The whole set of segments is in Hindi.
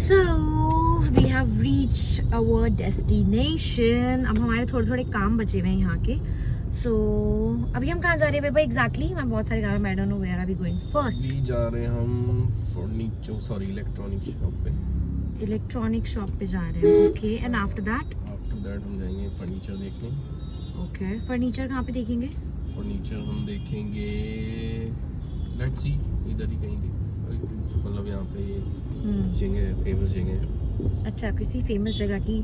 So we have reached our destination. अब हमारे थोड़े थोड़े काम बचे हुए हैं यहाँ के. So अभी हम कहाँ जा रहे हैं बेबा एग्जैक्टली? मैं बहुत सारे काम I don't know where are we going first. अभी जा रहे हैं हम इलेक्ट्रॉनिक शॉप पे. इलेक्ट्रॉनिक शॉप पे जा रहे हैं. ओके. एंड आफ्टर दैट हम जाएंगे फर्नीचर देखने. ओके. फर्नीचर कहाँ पे देखेंगे? फर्नीचर हम देखेंगे लेट्स सी इधर ही कहीं मतलब यहाँ पे जगह फेमस जगह. अच्छा, किसी फेमस जगह की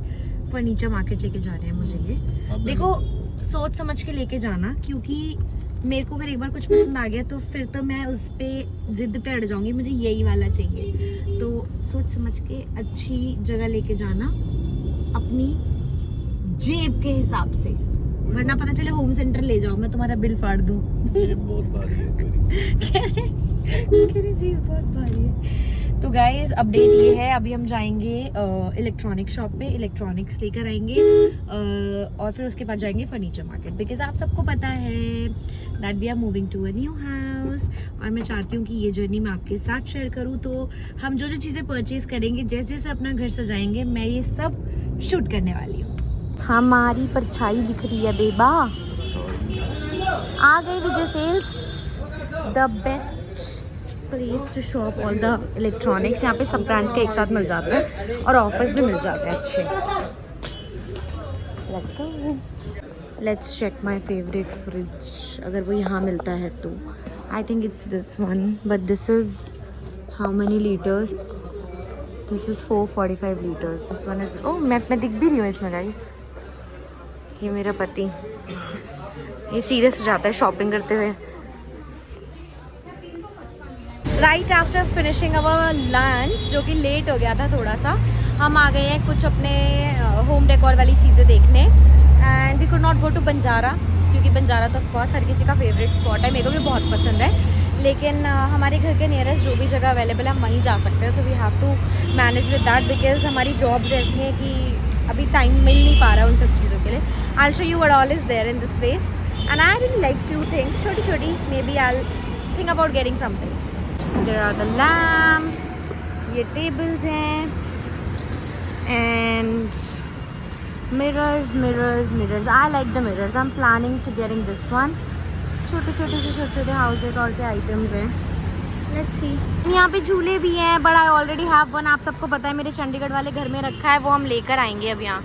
फर्नीचर मार्केट लेके जा रहे हैं मुझे ये. देखो सोच समझ के लेके जाना, क्योंकि मेरे को अगर एक बार कुछ पसंद आ गया तो फिर तो मैं उस पे जिद पे अड़ जाऊंगी, मुझे यही वाला चाहिए. तो सोच समझ के अच्छी जगह लेके जाना अपनी जेब के हिसाब से, वरना पता चले होम सेंटर ले जाओ मैं तुम्हारा बिल फाड़ दूं. ये बहुत भारी है तेरी. कह रही जी बहुत भारी है. तो गाइज अपडेट ये है, अभी हम जाएंगे इलेक्ट्रॉनिक शॉप पे, इलेक्ट्रॉनिक्स लेकर आएंगे और फिर उसके बाद जाएंगे फर्नीचर मार्केट, बिकॉज आप सबको पता है that we are moving to a new house और मैं चाहती हूँ कि ये जर्नी मैं आपके साथ शेयर करूँ. तो हम जो जो चीज़ें परचेज करेंगे, जैसे जैसे अपना घर सजाएंगे, मैं ये सब शूट करने वाली हूँ. हमारी परछाई दिख रही है बेबा. आ गई Vijay sales, the best place to shop all the electronics. यहाँ पे सब ब्रांड्स के एक साथ मिल जाते हैं और ऑफर्स भी मिल जाते हैं अच्छे. Let's go. Let's check my favourite fridge, अगर वो यहाँ मिलता है तो. I think it's this one, but this is how many litres? This is 445 litres. This one is oh मैं दिख भी रही हूँ इसमें गाइस. ये मेरा पति, ये सीरियस हो जाता है शॉपिंग करते हुए. Right after finishing our lunch, जो कि लेट हो गया था थोड़ा सा, हम आ गए हैं कुछ अपने होम डेकोर वाली चीज़ें देखने. And we could not go to Banjara, क्योंकि बंजारा तो ऑफकोर्स हर किसी का फेवरेट स्पॉट है, मेरे को भी बहुत पसंद है. लेकिन हमारे घर के नियरेस्ट जो भी जगह अवेलेबल है हम वहीं जा सकते हैं. तो we have to manage with that, because हमारी जॉब्स ऐसी हैं कि अभी टाइम मिल नहीं पा रहा है उन सब चीज़ों के लिए. I will show you what all is there in this place and I really like few things, छोटी छोटी. May B I will think about getting something. There are the lamps, ये tables हैं, and mirrors. I like the mirrors. I'm planning to getting this one. छोटे हाउस डेकोर के आइटम्स हैं. Let's see. यहाँ पे झूले भी हैं, but I already have one. आप सबको पता है मेरे चंडीगढ़ वाले घर में रखा है, वो हम लेकर आएंगे अब यहाँ.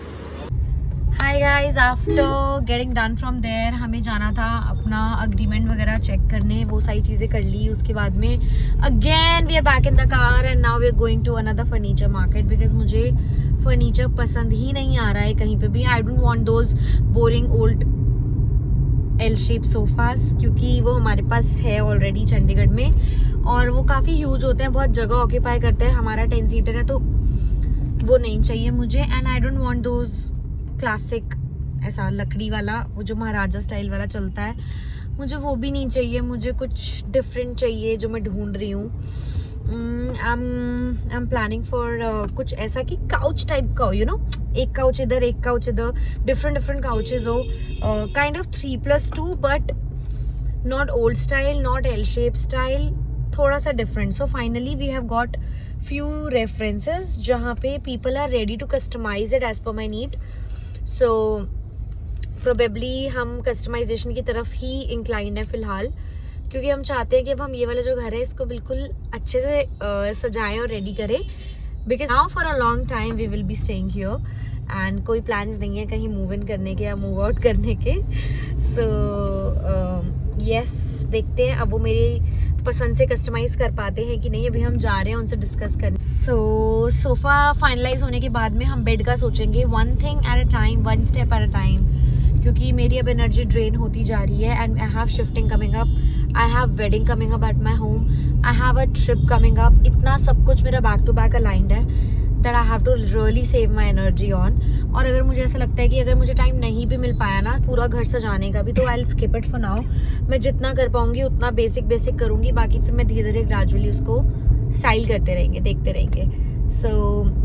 Hi guys, after getting done from there हमें जाना था अपना अग्रीमेंट वगैरह चेक करने. वो सारी चीज़ें कर ली. उसके बाद में again we are back in the car and now we are going to another furniture market, because मुझे फर्नीचर पसंद ही नहीं आ रहा है कहीं पे भी. I don't want those boring old L shape sofas, क्योंकि वो हमारे पास है ऑलरेडी चंडीगढ़ में और वो काफ़ी ह्यूज होते हैं, बहुत जगह ऑक्यूपाई करते हैं. हमारा 10 सीटर है तो वो नहीं चाहिए मुझे. And I don't want those classic ऐसा लकड़ी वाला, वो जो महाराजा स्टाइल वाला चलता है, मुझे वो भी नहीं चाहिए. मुझे कुछ डिफरेंट चाहिए जो मैं ढूंढ रही हूँ. आई एम प्लानिंग फॉर कुछ ऐसा कि काउच टाइप का हो, यू नो, एक काउच इधर एक काउच इधर, डिफरेंट काउचेज हो, kind of 3+2 but not old style, not L shape style, थोड़ा सा different. So finally we have got few references जहाँ पे people are ready to customize it as per my need. So probably हम customization की तरफ ही inclined है फिलहाल, क्योंकि हम चाहते हैं कि अब हम ये वाला जो घर है इसको बिल्कुल अच्छे से सजाएं और रेडी करें, because now for a long time we will be staying here and कोई plans नहीं है कहीं मूव इन करने के या मूव आउट करने के. So yes, देखते हैं अब वो मेरी पसंद से कस्टमाइज कर पाते हैं कि नहीं. अभी हम जा रहे हैं उनसे डिस्कस करने. सो सोफ़ा फाइनलाइज होने के बाद में हम बेड का सोचेंगे. One thing at a time, one step at a time, क्योंकि मेरी अब एनर्जी ड्रेन होती जा रही है. And I have shifting coming up, I have wedding coming up at my home, I have a trip coming up. इतना सब कुछ मेरा बैक टू बैक अलाइंड है that I have to really save my energy on. और अगर मुझे ऐसा लगता है कि अगर मुझे टाइम नहीं भी मिल पाया ना पूरा घर सजाने का भी, तो I will skip it for now. मैं जितना कर पाऊंगी उतना बेसिक करूंगी, बाकी फिर मैं धीरे धीरे ग्रेजुअली उसको स्टाइल करते रहेंगे, देखते रहेंगे. So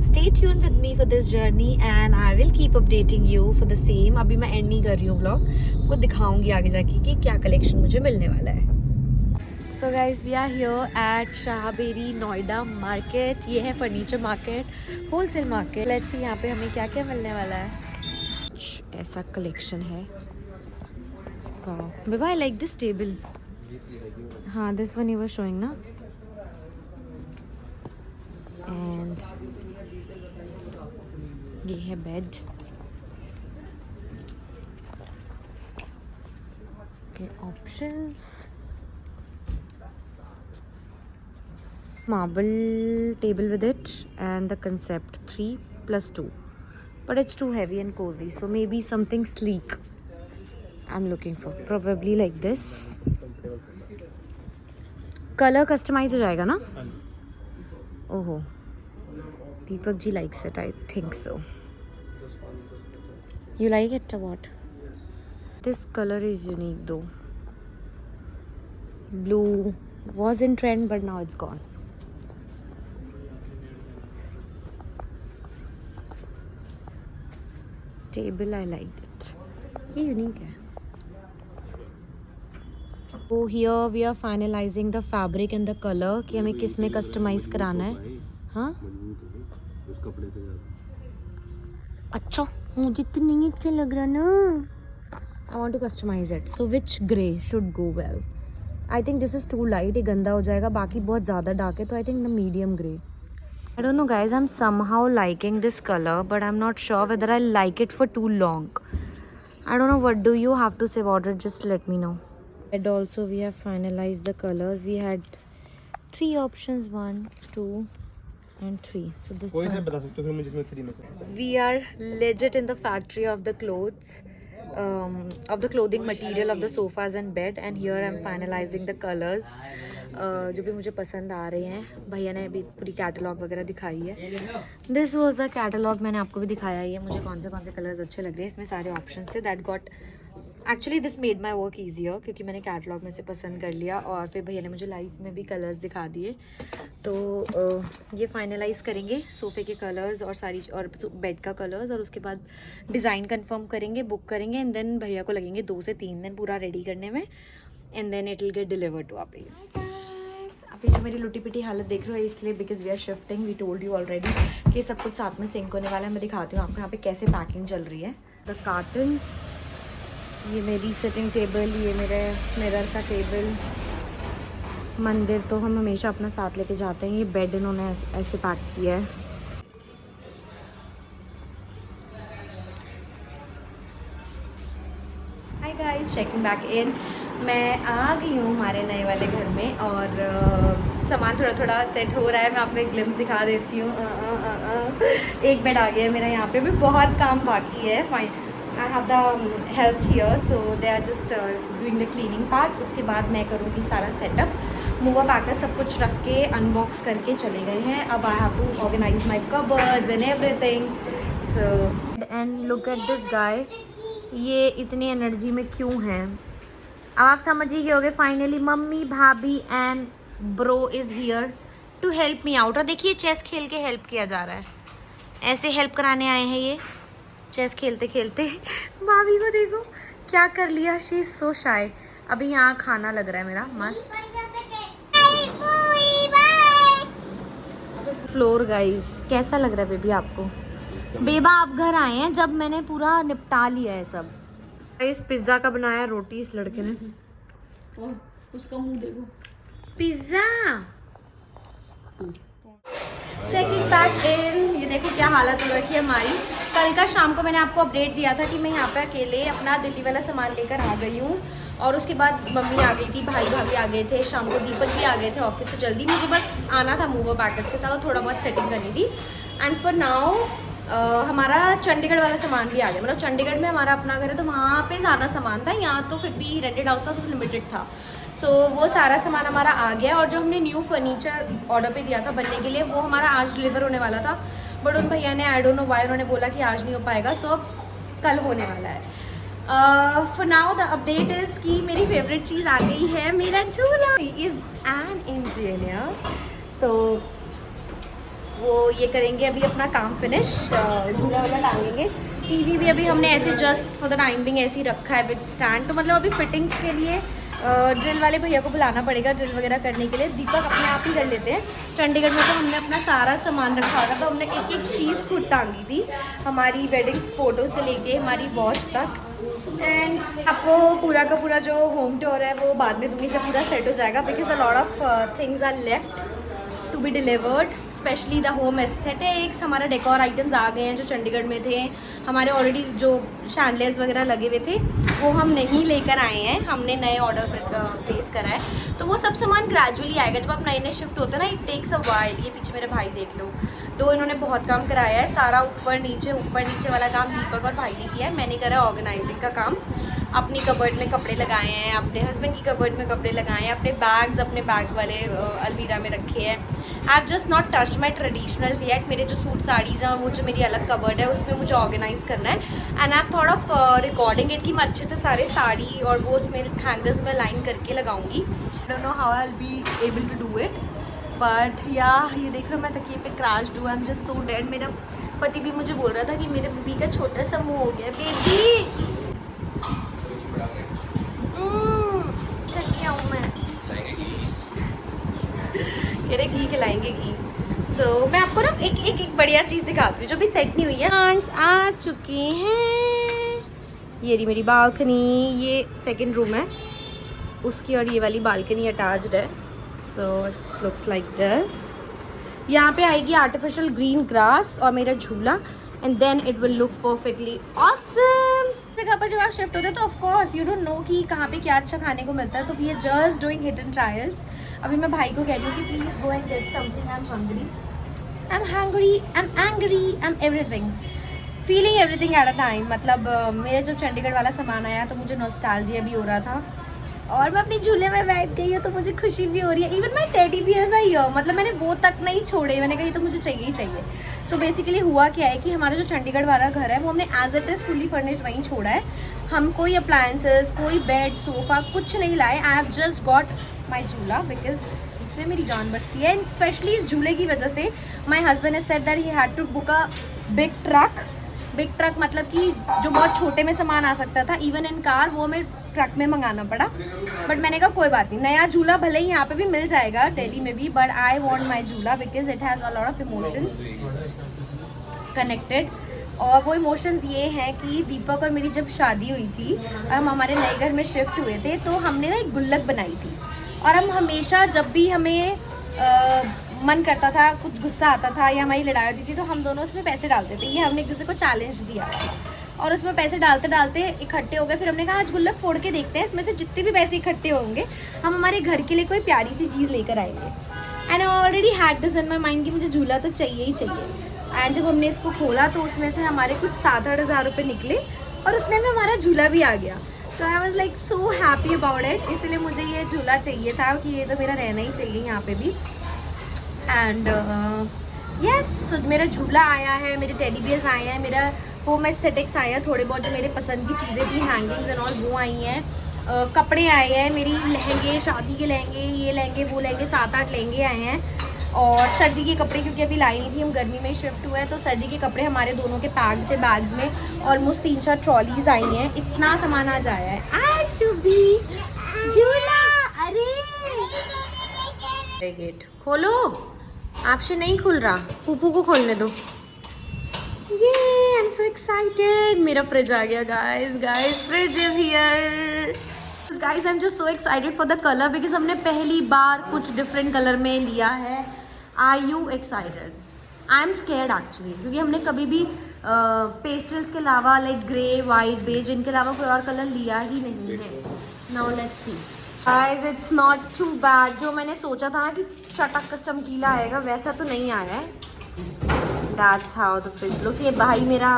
stay tuned with me for this journey and I will keep updating you for the same. अभी मैं एंड नहीं कर रही हूँ व्लॉग, आपको दिखाऊंगी आगे जाके कि क्या कलेक्शन मुझे मिलने वाला है. So guys, we are here at Shahberi Noida market. ये है furniture market, wholesale market. Let's see यहाँ पे हमें क्या क्या मिलने वाला है. कुछ ऐसा कलेक्शन है. वाह, आई लाइक दिस टेबल. हाँ, this one you were showing ना. एंड ये है bed. Okay, options. Marble table with it, and the concept 3+2, but it's too heavy and cozy, so maybe something sleek I'm looking for, probably like this. Color customize हो जाएगा ना. ओहो, Deepak ji likes it, I think so. You like it or what? This color is unique though. Blue was in trend, but now it's gone. Table, I liked it. ये unique है. So here we are finalizing the fabric and the color कि हमें किस में customize कराना है. हाँ? उस कपड़े से ज़्यादा. अच्छा, मुझे तो नहीं अच्छा लग रहा ना. I want to customize it. So which grey should go well? I think this is too light. ये गंदा हो जाएगा. बाकी बहुत ज़्यादा dark है, तो I think the medium grey. I don't know guys, I'm somehow liking this color, but I'm not sure whether I like it for too long. I don't know, what do you have to say about it? Just let me know. And also we have finalized the colors. We had 3 options, 1, 2 and 3. So this कोई one. से बता सकते हो फिर मुझे इसमें 3 में से. We are legit in the factory of the clothes, of the clothing material of the sofas and bed, and here I'm finalizing the colors. जो भी मुझे पसंद आ रहे हैं. भैया ने अभी पूरी कैटलॉग वगैरह दिखाई है. This was the catalogue. मैंने आपको भी दिखाया ही है मुझे कौन से कलर्स अच्छे लग रहे हैं. इसमें सारे ऑप्शंस थे. That got actually this made my work easier, क्योंकि मैंने कैटलॉग में से पसंद कर लिया और फिर भैया ने मुझे लाइव में भी कलर्स दिखा दिए. तो ये फाइनलाइज करेंगे सोफ़े के कलर्स और सारी और बेड का कलर्स, और उसके बाद डिज़ाइन कंफर्म करेंगे, बुक करेंगे, एंड देन भैया को लगेंगे 2 से 3 दिन पूरा रेडी करने में, and then it will get delivered to our place. अभी जो मेरी लुटी पिटी हालत देख रहे हो इसलिए because we are shifting. We told you already कि सब कुछ साथ में सिंक होने वाला है. मैं दिखाती हूँ आपको यहाँ पे कैसे पैकिंग चल रही है. द कार्टन्स, ये मेरी सिटिंग टेबल, ये मेरे मिरर का टेबल. मंदिर तो हम हमेशा अपना साथ लेके जाते हैं. ये बेड इन्होंने ऐसे पैक किया है. Hi guys, checking back in. मैं आ गई हूँ हमारे नए वाले घर में और सामान थोड़ा थोड़ा सेट हो रहा है. मैं आपको एक ग्लिम्स दिखा देती हूँ. एक बेड आ गया है मेरा. यहाँ पे भी बहुत काम बाकी है. Fine, I have the help here, so they are just doing the cleaning part. उसके बाद मैं करूँगी सारा सेटअप. मूवर पैकर सब कुछ रख के अनबॉक्स करके चले गए हैं. अब I have to organize my cupboards and everything. So and look at this guy. ये इतनी एनर्जी में क्यों हैं? अब आप समझ ही गए होगे. Finally mummy, bhabhi and bro is here to help me out. और देखिए चेस खेल के हेल्प किया जा रहा है. ऐसे हेल्प कराने आए हैं ये चेस खेलते खेलते. भाभी को देखो क्या कर लिया. शी इज सो शाय. अभी यहाँ खाना लग रहा है मेरा मस्त. फ्लोर गाइस, कैसा लग रहा है बेबी आपको? बेबा आप घर आए हैं जब मैंने पूरा निपटा लिया है सब. इस पिज्जा का बनाया रोटी इस लड़के ने. और उसका मुंह देखो. पिज्जा. Checking back in. ये देखो क्या हालत हो रखी है हमारी. कल का शाम को मैंने आपको अपडेट दिया था कि मैं यहाँ पे अकेले अपना दिल्ली वाला सामान लेकर आ गई हूँ, और उसके बाद मम्मी आ गई थी, भाई भाभी आ गए थे, शाम को दीपक भी आ गए थे ऑफिस से जल्दी. मुझे बस आना था मूवर पैकेज के साथ और थोड़ा बहुत सेटिंग करनी थी. एंड फॉर नाउ हमारा चंडीगढ़ वाला सामान भी आ गया. मतलब चंडीगढ़ में हमारा अपना घर है तो वहाँ पे ज़्यादा सामान था. यहाँ तो फिर भी रेंटेड हाउस था तो लिमिटेड था. सो वो सारा सामान हमारा आ गया. और जो हमने न्यू फर्नीचर ऑर्डर पे दिया था बनने के लिए वो हमारा आज डिलीवर होने वाला था. बट उन भैया ने आई डोंट नो व्हाई उन्होंने बोला कि आज नहीं हो पाएगा. सो कल होने वाला है. For now the update is कि मेरी फेवरेट चीज़ आ गई है. मेरा झूला इज़ एन इंजीनियर. तो वो ये करेंगे अभी अपना काम फिनिश. झूला वाला टांगेंगे. टीवी भी अभी हमने ऐसे just for the time being ऐसे ही रखा है विद स्टैंड. तो मतलब अभी फिटिंग्स के लिए ड्रिल वाले भैया को बुलाना पड़ेगा ड्रिल वगैरह करने के लिए। दीपक अपने आप ही कर लेते हैं। चंडीगढ़ में तो हमने अपना सारा सामान रखा था, तो हमने एक एक चीज़ खुद टांगी थी, हमारी वेडिंग फ़ोटो से लेके हमारी वॉच तक। एंड आपको पूरा का पूरा जो होम टूर है वो बाद में दूंगी जब पूरा सेट हो जाएगा, because a lot of things are left to be delivered, specially the home aesthetics. हमारा डेकोर आइटम्स आ गए हैं जो चंडीगढ़ में थे। हमारे ऑलरेडी जो शैंडलियर्स वगैरह लगे हुए थे वो हम नहीं लेकर आए हैं, हमने नए ऑर्डर प्लेस करा है। तो वो सब सामान ग्रेजुअली आएगा जब आप नए नए शिफ्ट होते हैं ना, इट टेक्स अ वाइल। ये पीछे मेरे भाई देख लो, तो इन्होंने बहुत काम कराया है। सारा ऊपर नीचे वाला काम दीपक और भाई ने किया है, मैंने करा ऑर्गेनाइजिंग का काम। अपनी कबर्ड में कपड़े लगाए हैं, अपने हस्बैंड की कबर्ड में कपड़े लगाए हैं, अपने बैग्स अपने बैग वाले अलमीरा में रखे हैं। I have just not touch my traditionals yet. मेरे जो सूट साड़ीज़ हैं और वो जो मेरी अलग कबर्ड है उसमें मुझे ऑर्गेनाइज करना है। And I thought of recording it कि मैं अच्छे से सारे साड़ी और वो उसमें हैंगर्स में लाइन करके लगाऊंगी। I don't know how I will be able to do it, but या ये देख रहे हो मैं तकिए पे क्रैश डू, I am just so dead. मेरा पति भी मुझे बोल रहा था कि मेरे बेबी का छोटा सा मुँह हो गया। बेबी क्या हूँ मैं, कह रहे घी खिलाएंगे घी। सो मैं आपको ना एक बढ़िया चीज़ दिखाती हूँ जो भी सेट नहीं हुई है। प्लांट्स आ चुके हैं। ये रही मेरी बालकनी, ये सेकंड रूम है उसकी और ये वाली बालकनी अटैच्ड है। So it looks like this. यहाँ पे आएगी आर्टिफिशियल ग्रीन ग्रास और मेरा झूला, and then it will look perfectly awesome. जगह पर जब आप शिफ्ट होते हैं तो of course you don't know कि कहाँ पे क्या अच्छा खाने को मिलता है, तो we are just doing hit and trials. अभी मैं भाई को कह रही हूँ कि please go and get something, I am hungry, I am hangry, I am angry, I am everything, feeling everything at a time. मतलब मेरे जब चंडीगढ़ वाला सामान आया तो मुझे नॉस्टैल्जिया भी हो रहा था, और मैं अपने झूले में बैठ गई हूँ तो मुझे खुशी भी हो रही है। Even my teddy bears I here, मतलब मैंने वो तक नहीं छोड़े, मैंने कहा ये तो मुझे चाहिए ही चाहिए। सो बेसिकली हुआ क्या है कि हमारा जो चंडीगढ़ वाला घर है वो हमने as it is fully furnished वहीं छोड़ा है। हम कोई अप्लायंसेस, कोई बेड, सोफ़ा कुछ नहीं लाए। I have just got my झूला बिकॉज इसमें मेरी जान बसती है, एंड स्पेशली इस झूले की वजह से my husband has said that he had to book a big truck. Big truck मतलब कि जो बहुत छोटे में सामान आ सकता था इवन इन कार, वो हमें ट्रक में मंगाना पड़ा। बट मैंने कहा कोई बात नहीं, नया झूला भले ही यहाँ पे भी मिल जाएगा दिल्ली में भी, बट आई वॉन्ट माई झूला because it has a lot of emotions connected. और वो इमोशंस ये हैं कि दीपक और मेरी जब शादी हुई थी और हम हमारे नए घर में शिफ्ट हुए थे तो हमने ना एक गुल्लक बनाई थी, और हम हमेशा जब भी हमें मन करता था, कुछ गुस्सा आता था या हमारी लड़ाई होती थी तो हम दोनों उसमें पैसे डालते थे। ये हमने एक दूसरे को चैलेंज दिया था और उसमें पैसे डालते डालते इकट्ठे हो गए। फिर हमने कहा आज गुल्लक फोड़ के देखते हैं, इसमें से जितने भी पैसे इकट्ठे होंगे हम हमारे घर के लिए कोई प्यारी सी चीज़ लेकर आएंगे। And I already had this in my mind कि मुझे झूला तो चाहिए ही चाहिए। एंड जब हमने इसको खोला तो उसमें से हमारे कुछ 7-8 हज़ार रुपये निकले और उतने में हमारा झूला भी आ गया। तो I was like so happy about it. इसलिए मुझे ये झूला चाहिए था कि ये तो मेरा रहना ही चाहिए यहाँ पे भी। एंड यस, मेरा झूला आया है, मेरे टेडी बियर्स आए हैं, मेरा होम एस्थेटिक्स आए हैं, थोड़े बहुत जो मेरे पसंद की चीज़ें थी, हैंगिंग्स एंड ऑल वो आई हैं, कपड़े आए हैं, मेरी लहंगे, शादी के लहंगे, ये लहंगे वो लहंगे, 7-8 लहंगे आए हैं। और सर्दी के कपड़े क्योंकि अभी लाई नहीं थी, हम गर्मी में शिफ्ट हुए हैं, तो सर्दी के कपड़े हमारे दोनों के पैक थे बैग्स में। ऑलमोस्ट 3-4 ट्रॉलीज आई हैं, इतना सामान आज आया है। शुभी झूला, अरे गेट खोलो, आपसे नहीं खुल रहा, पुप्पू को खोलने दो। ये आई एम सो एक्साइटेड, मेरा फ्रिज आ गया guys, fridge is here guys. I am just so excited for the colour because हमने पहली बार कुछ डिफरेंट कलर में लिया है। Are you excited? I am scared actually, क्योंकि हमने कभी भी पेस्टल्स के अलावा लाइक ग्रे, वाइट, बेज, इनके अलावा कोई और कलर लिया ही नहीं है। Now let's see guys, it's not too bad. जो मैंने सोचा था ना कि चटक चमकीला आएगा वैसा तो नहीं आया है। That's how the fridge looks. ये भाई मेरा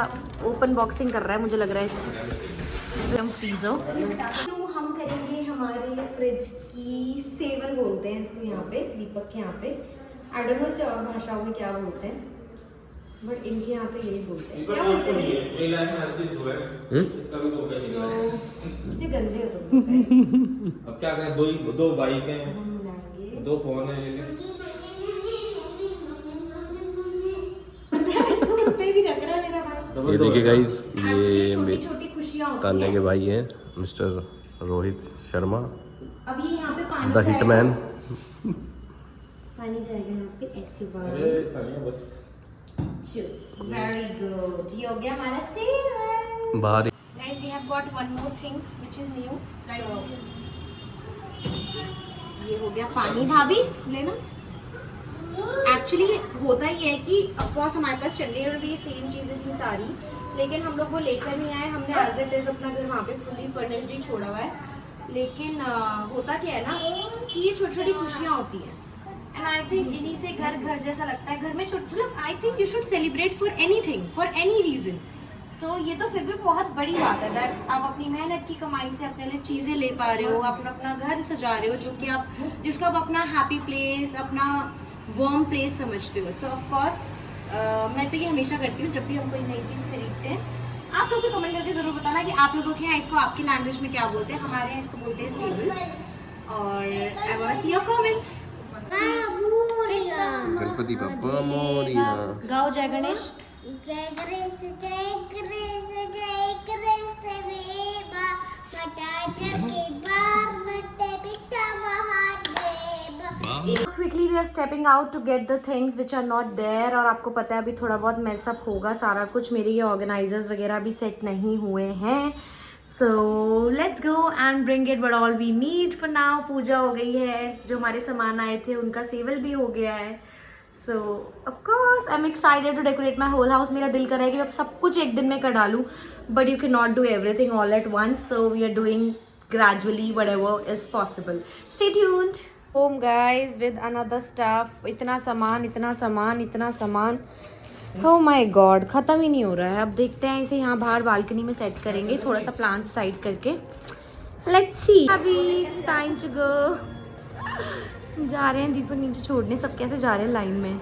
ओपन बॉक्सिंग कर रहा है, मुझे लग रहा है इसको फ्रीजो। तो हम करेंगे हमारे फ्रिज की सेवल बोलते हैं इसको यहाँ पे, दीपक के यहाँ पे। आई डोंट नो से और भाषाओं में क्या बोलते हैं, बट इनके यहाँ तो यही बोलते हैं। क्या बोलते हैं? कितने गंदे हो तुम। अब क्या करें, दो बाइक हैं, 2 फोन है, ले ले। भी रख रहा है मेरा भाई। ये देखिए गाइस, ये छोटी-छोटी खुशियां होती तान्या हैं। के भाई हैं मिस्टर रोहित शर्मा, अब ये यहाँ पे पानी द हिटमैन। पानी जाएगा यहाँ पे ऐसे अरे तालियां बस। वेरी गुड, ये हो गया हमारा सेवन। बाहर Guys, we have got one more thing which is new. So, ये हो गया पानी। भाभी लेना। एक्चुअली होता ही है कि ऑफकोर्स हमारे पास चंडीगढ़ में भी सेम चीज़ें थी सारी, लेकिन हम लोग वो लेकर नहीं आए। हमने एज इट इज अपना घर वहाँ पे फुली फर्निश्ड ही छोड़ा हुआ है। लेकिन होता क्या है ना कि ये छोटी छोटी खुशियाँ होती हैं, एंड आई थिंक इन्हीं से घर घर जैसा लगता है। घर में छोटे मतलब I think you should celebrate for anything, for any reason. तो ये तो फिर भी बहुत बड़ी बात है दैट आप अपनी मेहनत की कमाई से अपने लिए चीज़ें ले पा रहे हो, आप अपना घर सजा रहे हो, जो कि आप जिसको आप अपना हैप्पी प्लेस, अपना वार्म प्लेस समझते हो। सो ऑफ कोर्स मैं तो ये हमेशा करती हूँ जब भी हम कोई नई चीज़ खरीदते हैं। आप लोग को कमेंट करके ज़रूर बताना कि आप लोगों के यहाँ इसको आपकी लैंग्वेज में क्या बोलते हैं। हमारे यहाँ इसको बोलते हैं सेवल। और I want to see your comments. Ganpati Bappa Morya. गाओ जय गणेश। जय गणेश जय गणेश जय गणेश देवा मटा जगे बार मटे पिता Mahadev. Quickly we are stepping out to get the things which are not there। और आपको पता है अभी थोड़ा बहुत मैसअप होगा सारा कुछ। मेरे ये ऑर्गेनाइजर्स वगैरह भी सेट नहीं हुए हैं। So let's go and bring it what all we need for now। पूजा हो गई है, जो हमारे सामान आए थे उनका सेवल भी हो गया है। So of course I'm excited to decorate my whole house। मेरा दिल कर रहा है कि मैं सब कुछ एक दिन में कर डालूँ, but you cannot do everything all at once। So we are doing gradually whatever is possible। Stay tuned। Home guys with another stuff। इतना सामान इतना सामान इतना सामान, oh my god, ख़त्म ही नहीं हो रहा है। अब देखते हैं इसे यहाँ बाहर बालकनी में सेट करेंगे, थोड़ा सा प्लांट साइड करके। Let's see। अभी it's time to go। जा रहे हैं दीपक नीचे छोड़ने। सब कैसे जा रहे हैं लाइन में।